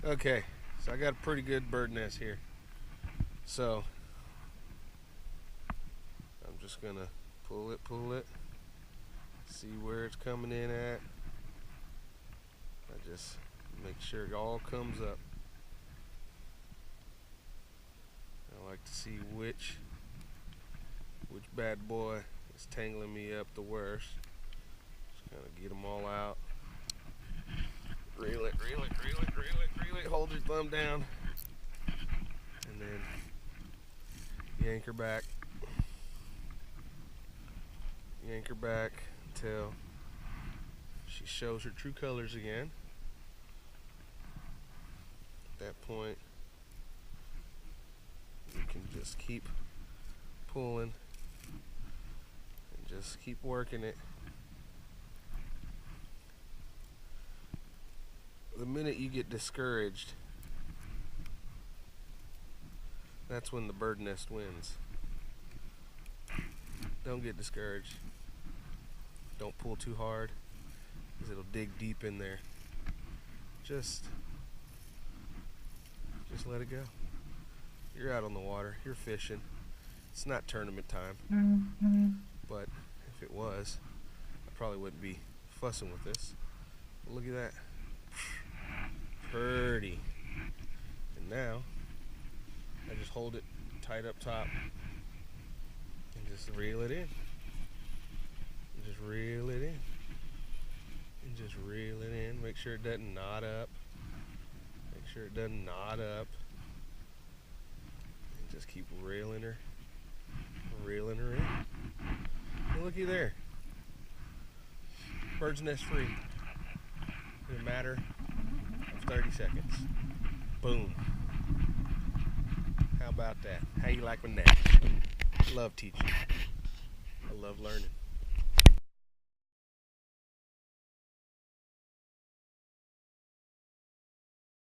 Okay, so I got a pretty good bird nest here. So I'm just gonna pull it, see where it's coming in at. I just make sure it all comes up. I like to see which bad boy is tangling me up the worst. Just kind of get them all out. Reel it. Hold your thumb down, and then yank her back. Yank her back until she shows her true colors again. At that point, you can just keep pulling and just keep working it. The minute you get discouraged, that's when the bird nest wins. Don't get discouraged. Don't pull too hard, because it'll dig deep in there. Just let it go. You're out on the water, you're fishing. It's not tournament time, but if it was, I probably wouldn't be fussing with this. But look at that. Pretty. And now I just hold it tight up top and just reel it in. And just reel it in. And just reel it in. Make sure it doesn't knot up. Make sure it doesn't knot up. And just keep reeling her in. And looky there. Bird's nest free. In a matter of 30 seconds. Boom. How about that? How you like my nap? I love teaching. I love learning.